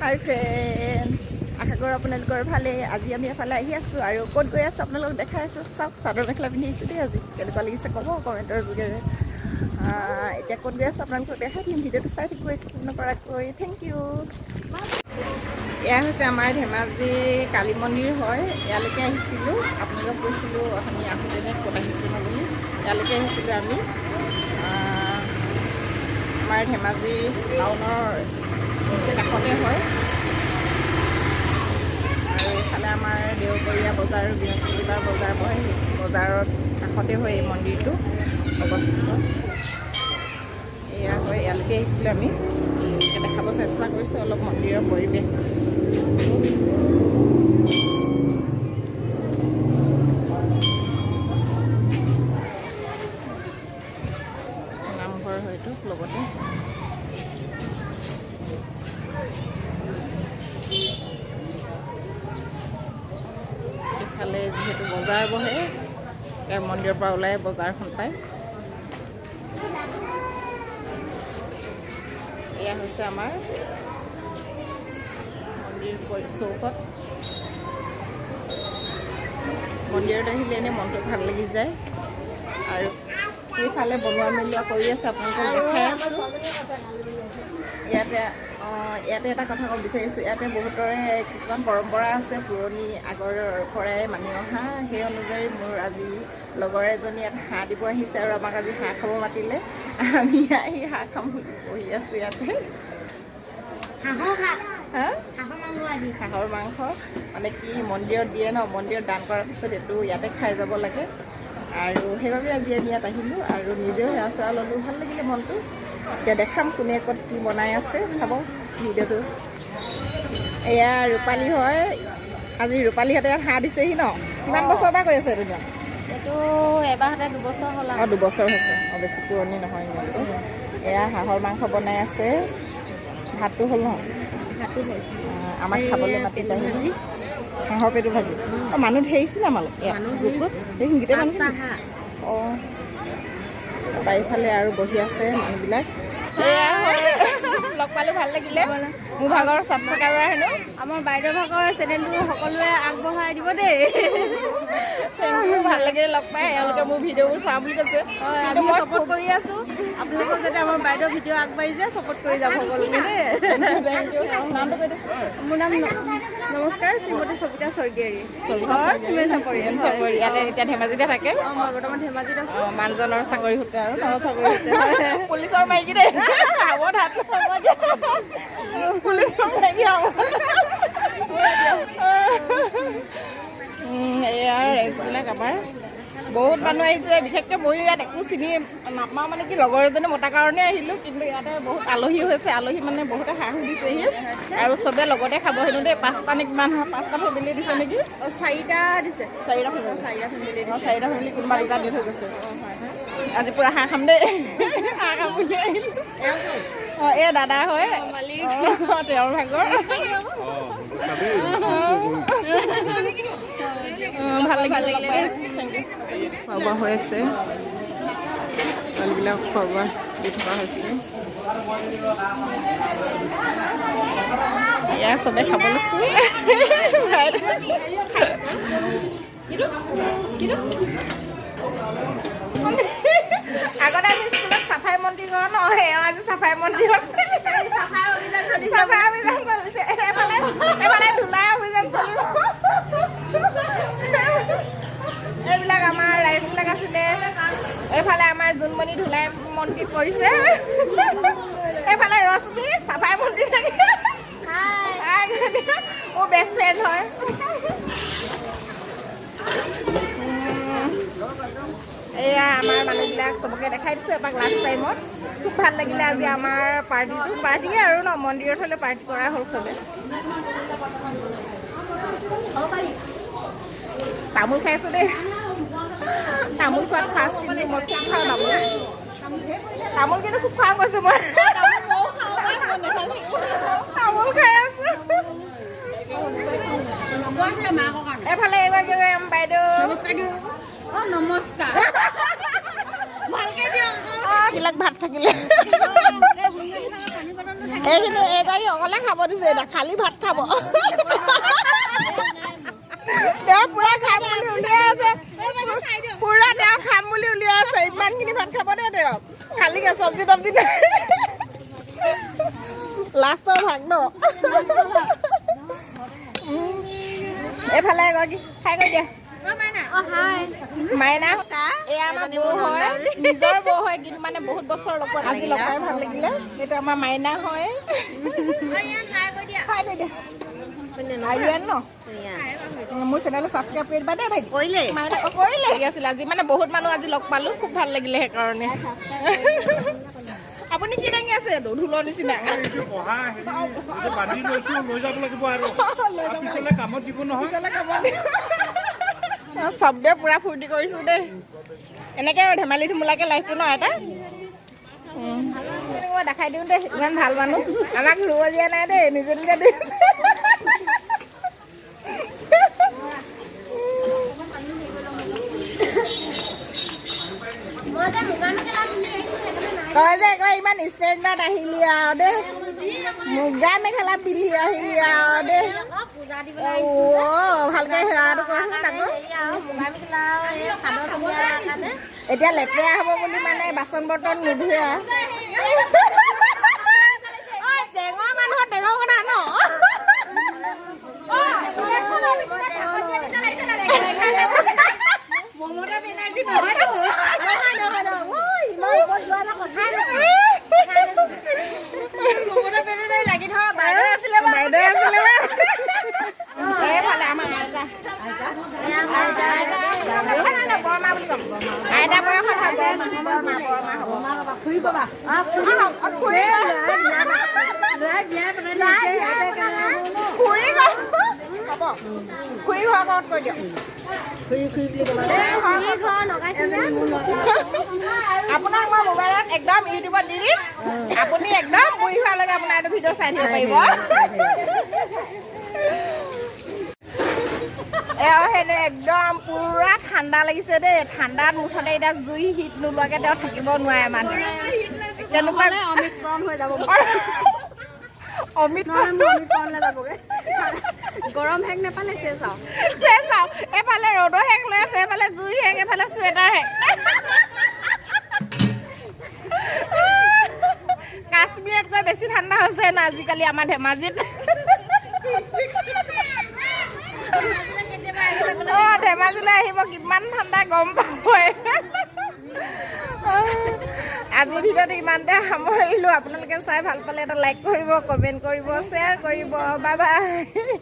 হাই friend, আশা কৰোঁ আপোনালোকৰ ভালে। আজি আমি এফালে আহি আছোঁ আৰু ক'ত গৈ আছোঁ আপোনালোকক দেখাই আছোঁ। চাওক, চাদৰ মেখেলা পিন্ধি আহিছোঁ দেই। আজি কেনেকুৱা লাগিছে ক'ব কমেণ্টৰ যোগেৰে। এতিয়া ক'ত গৈ আছোঁ আপোনালোকক দেখাই দিম। ভিডিঅ'টো চাই থাকিব স্কিপ নকৰাকৈ। Thank you. এয়া হৈছে আমাৰ ধেমাজিৰ কালী মন্দিৰ হয়। ইয়ালৈকে আহিছিলোঁ, আপোনালোকক কৈছিলোঁ আমি আহোঁতেনে ক'ত আহিছিলোঁ বুলি। ইয়ালৈকে আহিছিলোঁ আমি। আমাৰ ধেমাজি টাউনৰ কাষতে হয় আৰু এইফালে আমাৰ দেওবৰীয়া বজাৰ, বৃহস্পতিবাৰ বজাৰ বহে। বজাৰৰ কাষতে হয় এই মন্দিৰটো অৱস্থিত। এয়া হয়, ইয়ালৈকে আহিছিলোঁ আমি। দেখাব চেষ্টা কৰিছোঁ অলপ মন্দিৰৰ পৰিৱেশ। নামঘৰ হয়তো লগতে। ইফালে যিহেতু বজাৰ বহে, ইয়াৰ মন্দিৰৰ পৰা ওলাই বজাৰখন পায়। এয়া হৈছে আমাৰ মন্দিৰ চৌহদ। মন্দিৰত আহিলে এনেই মনটো ভাল লাগি যায়। আৰু সেইফালে বনোৱা মেলোৱা কৰি আছে, আপোনালোকক দেখাই আছোঁ। ইয়াতে এটা কথা ক'ব বিচাৰিছোঁ, ইয়াতে বহুতৰে কিছুমান পৰম্পৰা আছে পুৰণি আগৰ পৰাই মানি অহা। সেই অনুযায়ী মোৰ আজি লগৰ এজনী ইয়াত হাঁহ দিব আহিছে আৰু আমাক আজি হাঁহ খাব মাতিলে। আমি আহি হাঁহ খাম বুলি বহি আছোঁ ইয়াতে। হাঁহৰ মাংস মানে কি মন্দিৰত দিয়ে ন, মন্দিৰত দান কৰাৰ পিছত এইটো ইয়াতে খাই যাব লাগে। আৰু সেইবাবে আজি আমি ইয়াত আহিলোঁ আৰু নিজেও সেৱা চেৱা ল'লোঁ, ভাল লাগিলে মনটো। এতিয়া দেখাম কোনে ক'ত কি বনাই আছে, চাব ভিডিঅ'টো। এয়া ৰূপালী হয়, আজি ৰূপালীহঁতে ইয়াত হাঁহ দিছেহি ন। কিমান বছৰৰ পৰা কৈ আছে এইটো নিয়ম? এইটো এবাৰতে 2 বছৰ হ'ল। 2 বছৰ হৈছে, বেছি পুৰণি নহয় নিয়মটো। এয়া হাঁহৰ মাংস বনাই আছে, ভাতটো হ'ল ন? ভাতো হ'ল। আমাক খাবলৈ মাতিলে আহি হাঁহৰ পেটু ভাজি। মানুহ ধৰিছিলে আমালোক গোটেই মানুহ। অঁ, বাৰীফালে আৰু বহি আছে মানুহবিলাক। লগ পালোঁ, ভাল লাগিলে। মোৰ ভাগৰ ছাবস্ক্ৰাইবাৰ হেনো আমাৰ বাইদেউ ভাগৰ চেনেলটো সকলোৱে আগবঢ়াই দিব দেই। ভাল লাগিলে লগ পাই। এওঁলোকে মোৰ ভিডিঅ'বোৰ চাওঁ বুলি কৈছে। আমি ছাপোৰ্ট কৰি আছোঁ, আপোনালোকক যাতে আমাৰ বাইদেউ ভিডিঅ' আগবাঢ়ি যায় ছাপোৰ্ট কৰি যাব সকলোকে দেই। নামটো কৈ দিছোঁ। মোৰ নাম নমস্কাৰ, শ্ৰীমতী সবিতা স্বৰ্গীয়াৰী, ঘৰ চিমেণ্ট চাপৰি। ইয়াতে এতিয়া ধেমাজিতে থাকে। মই বৰ্তমান ধেমাজিত আছোঁ। মানুহজনৰ চাকৰি সূত্ৰে আৰু পুলিচৰ মাইকী দেই। পুলিচৰ মাইকী এয়া ৰাইজবিলাক আমাৰ বহুত মানুহ আহিছে। বিশেষকৈ মই ইয়াত একো চিনি নাপাওঁ, মানে কি লগৰ এজনে মতাৰ কাৰণে আহিলোঁ। কিন্তু ইয়াতে বহুত আলহী হৈছে, আলহী মানে বহুতে হাঁহ দিছেহি আৰু চবে লগতে খাব হেনো দেই। 5টা নে কিমান হাঁহ, 5টা ফেমিলি দিছে নেকি? 4টা দিছে। 4টা ফেমিলি। 4টা ফেমিলি দিছে। 4টা ফেমিলি, কোনোবা 2টা দি থৈ গৈছে। আজি পুৰা হাঁহ খাম দেই। হাঁহ খাম বুলি আহিলোঁ। অঁ, এই দাদা হয় তেওঁৰ ভাগৰ। ভাল লাগিলে। খোৱা বোৱা হৈ আছে, ছোৱালীবিলাক খোৱা বোৱা দি থকা হৈছে। এয়া চবে খাব লৈছোঁ। আগতে আমি স্কুলত চাফাই মন্ত্ৰী কৰোঁ ন, সেয়া আজি চাফাই মন্ত্ৰী হৈছে। চাফাই অভিযান চলিছে। এইফালে ধূলাই অভিযান চলিব। এইবিলাক আমাৰ ৰাইজবিলাক আছিলে। এইফালে আমাৰ জোনমণি ধূলাই মন্ত্ৰী কৰিছে। এইফালে ৰশ্মি চাফাই মন্ত্ৰী থাকে। মোৰ বেষ্ট ফ্ৰেণ্ড হয়। এয়া আমাৰ মানুহবিলাক চবকে দেখাই দিছোঁ এপাক লাষ্ট টাইমত। খুব ভাল লাগিলে আজি আমাৰ পাৰ্টিয়ে আৰু ন, মন্দিৰত হ'লে পাৰ্টি কৰা হ'ল চবে। তামোল খাই আছোঁ দেই। তামোল খোৱাত ফাৰ্ষ্ট কিন্তু মই খুব খাওঁ তামোল। তামোল কিন্তু খুব খাওঁ কৈছোঁ মই। তামোল খাই আছোঁ। এফালে এগৰাকী বাইদেউ নমস্কাৰ। ভালকৈ দিয়ক। বিলাক ভাত থাকিলে এইখিনি এইগৰাকী অকলে খাব দিছে এতিয়া খালী ভাত খাব তেওঁ পুৰা খাম বুলি উলিয়াই আছে পুৰা তেওঁ খাম বুলি উলিয়াই আছে ইমানখিনি ভাত খাব দে তেওঁ খালীকে চব্জি তব্জি নাই লাষ্টৰ ভাগ ন এইফালে এগৰাকী খাই গৈ দিয়া মাইনা এয়া আমাৰ বৌ হয় নিজৰ বৌ হয় কিন্তু মানে বহুত বছৰ লগত আজি লগ পাই ভাল লাগিলে এইটো আমাৰ মাইনা হয় খাই গৈ দিয়া আৰিয়ান ন মোৰ চেনেলটো ছাবস্ক্ৰাইব কৰি দিবা দেই ভাইটি কৰিলে মাইনা কৰিলে আছিলে আজি মানে বহুত মানুহ আজি লগ পালোঁ খুব ভাল লাগিলে সেইকাৰণে আপুনি কি দাঙি আছে এইটো ঢোলৰ নিচিনা চবে পুৰা ফূৰ্তি কৰিছোঁ দেই এনেকৈ ধেমালি ধুমুলাকৈ লাইফটো ন এটা মই দেখাই দিওঁ দেই ইমান ভাল মানুহ আমাক ৰুব দিয়া নাই দেই নিজে নিজে দি তই যে একেবাৰে ইমান ষ্টেণ্ডাৰ্ড আহিলি আৰু দেই মুগা মেখেলা পিন্ধি আহিলি আৰু দেই ভালকৈ সেৱাটো কৰচোন তাকো এতিয়া লেতেৰা হ'ব বুলি মানে বাচন বৰ্তন নুধুৱে টেঙৰ মানুহৰ টেঙৰ কথা ন আইতা বয়স আপোনাক মই মোবাইলত একদম ইউটিউবত দি দিম আপুনি একদম বুঢ়ী হোৱালৈকে আপোনাৰ এইটো ভিডিঅ' চাই থাকিব পাৰিব সেইটো একদম পুৰা ঠাণ্ডা লাগিছে দেই ঠাণ্ডাত মুঠতে এতিয়া জুই হিট নোলোৱাকৈ তেওঁ থাকিব নোৱাৰে মানে তেনেকুৱা গৰম হেক নাপালে চাওঁ এফালে ৰ'দৰ হেক লৈ আছে এফালে জুই হেক এফালে চুৱেটাৰ হেক কাশ্মীৰতকৈ বেছি ঠাণ্ডা হৈছে না আজিকালি আমাৰ ধেমাজিত ধেমাজিলৈ আহিব কিমান ঠাণ্ডা গম পাব আজিৰ ভিডিঅ'টো ইমানতে সামৰিলোঁ আপোনালোকে চাই ভাল পালে এটা লাইক কৰিব কমেণ্ট কৰিব শ্বেয়াৰ কৰিব বাই বাই